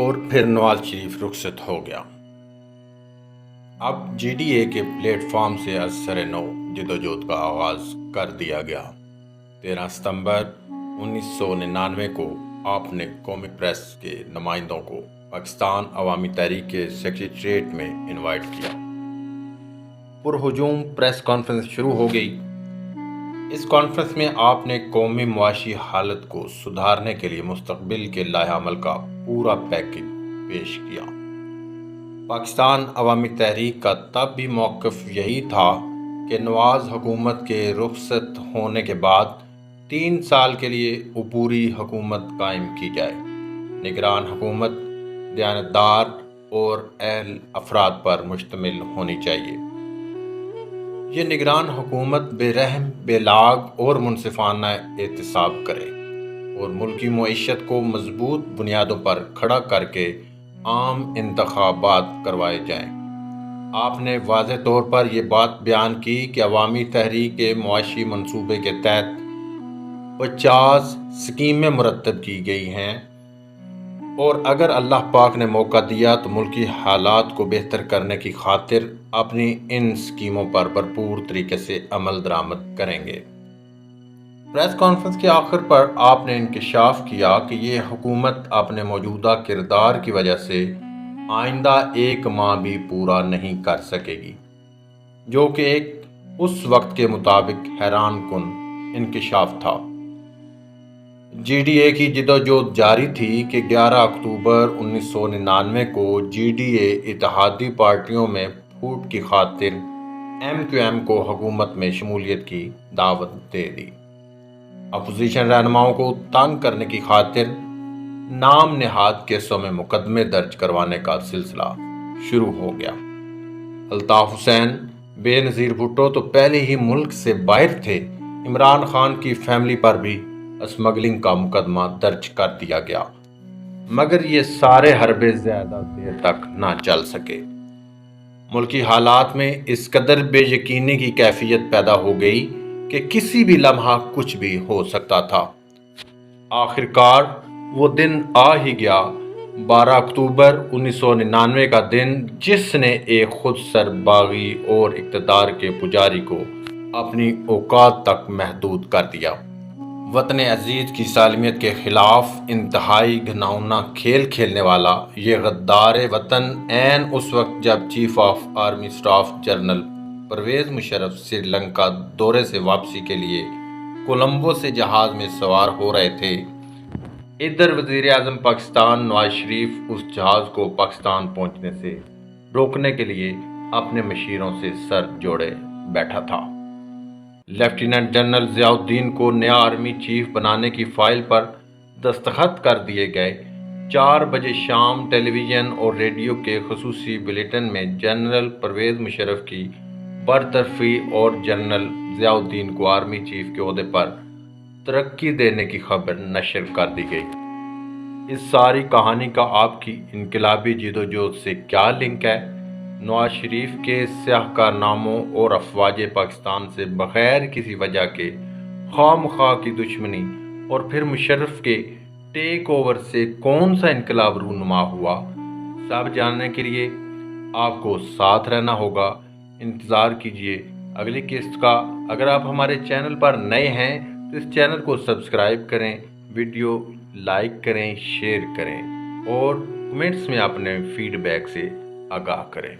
اور پھر نواز شریف رخصت ہو گیا۔ اب جی ڈی اے کے پلیٹ فارم سے از سر نو جدوجہد کا آغاز کر دیا گیا۔ 13 ستمبر 1999 کو آپ نے قومی پریس کے نمائندوں کو پاکستان عوامی تحریک کے سیکریٹریٹ میں انوائٹ کیا۔ پرہجوم پریس کانفرنس شروع ہو گئی۔ اس کانفرنس میں آپ نے قومی معاشی حالت کو سدھارنے کے لیے مستقبل کے لائحہ عمل کا پورا پیکج پیش کیا۔ پاکستان عوامی تحریک کا تب بھی موقف یہی تھا کہ نواز حکومت کے رخصت ہونے کے بعد 3 سال کے لیے عبوری حکومت قائم کی جائے۔ نگران حکومت دیانتدار اور اہل افراد پر مشتمل ہونی چاہیے۔ یہ نگران حکومت بے رحم، بے لاگ اور منصفانہ احتساب کرے اور ملکی معیشت کو مضبوط بنیادوں پر کھڑا کر کے عام انتخابات کروائے جائیں۔ آپ نے واضح طور پر یہ بات بیان کی کہ عوامی تحریک کے معاشی منصوبے کے تحت 50 اسکیمیں مرتب کی گئی ہیں اور اگر اللہ پاک نے موقع دیا تو ملکی حالات کو بہتر کرنے کی خاطر اپنی ان اسکیموں پر بھرپور طریقے سے عمل درآمد کریں گے۔ پریس کانفرنس کے آخر پر آپ نے انکشاف کیا کہ یہ حکومت اپنے موجودہ کردار کی وجہ سے آئندہ 1 ماہ بھی پورا نہیں کر سکے گی، جو کہ ایک اس وقت کے مطابق حیران کن انکشاف تھا۔ جی ڈی اے کی جدوجہد جاری تھی کہ 11 اکتوبر 1999 کو جی ڈی اے اتحادی پارٹیوں میں پھوٹ کی خاطر ایم کیو ایم کو حکومت میں شمولیت کی دعوت دے دی۔ اپوزیشن رہنماؤں کو تنگ کرنے کی خاطر نام نہاد کیسوں میں مقدمے درج کروانے کا سلسلہ شروع ہو گیا۔ الطاف حسین، بے نظیر بھٹو تو پہلے ہی ملک سے باہر تھے۔ عمران خان کی فیملی پر بھی اسمگلنگ کا مقدمہ درج کر دیا گیا، مگر یہ سارے حربے زیادہ دیر تک نہ چل سکے۔ ملکی حالات میں اس قدر بے یقینی کی کیفیت پیدا ہو گئی کہ کسی بھی لمحہ کچھ بھی ہو سکتا تھا۔ آخر کار وہ دن آ ہی گیا، 12 اکتوبر 1999 کا دن، جس نے ایک خود سر باغی اور اقتدار کے پجاری کو اپنی اوقات تک محدود کر دیا۔ وطن عزیز کی سالمیت کے خلاف انتہائی گھناؤنا کھیل کھیلنے والا یہ غدار وطن عین اس وقت جب chief of army staff general Pervez Musharraf Sri Lanka دورے سے واپسی کے لیے کولمبو سے جہاز میں سوار ہو رہے تھے، ادھر وزیر اعظم پاکستان نواز شریف اس جہاز کو پاکستان پہنچنے سے روکنے کے لیے اپنے مشیروں سے سر جوڑے بیٹھا تھا۔ لیفٹیننٹ جنرل ضیاء الدین کو نیا آرمی چیف بنانے کی فائل پر دستخط کر دیے گئے۔ 4 بجے شام ٹیلی ویژن اور ریڈیو کے خصوصی بلیٹن میں جنرل پرویز مشرف کی برطرفی اور جنرل ضیاء الدین کو آرمی چیف کے عہدے پر ترقی دینے کی خبر نشر کر دی گئی۔ اس ساری کہانی کا آپ کی انقلابی جدوجہد سے کیا لنک ہے؟ نواز شریف کے سیاہ کارناموں اور افواج پاکستان سے بغیر کسی وجہ کے خواہ مخواہ کی دشمنی اور پھر مشرف کے ٹیک اوور سے کون سا انقلاب رونما ہوا، سب جاننے کے لیے آپ کو ساتھ رہنا ہوگا۔ انتظار کیجیے اگلی قسط کا۔ اگر آپ ہمارے چینل پر نئے ہیں تو اس چینل کو سبسکرائب کریں، ویڈیو لائک کریں، شیئر کریں اور کمنٹس میں اپنے فیڈ بیک سے آگاہ کریں۔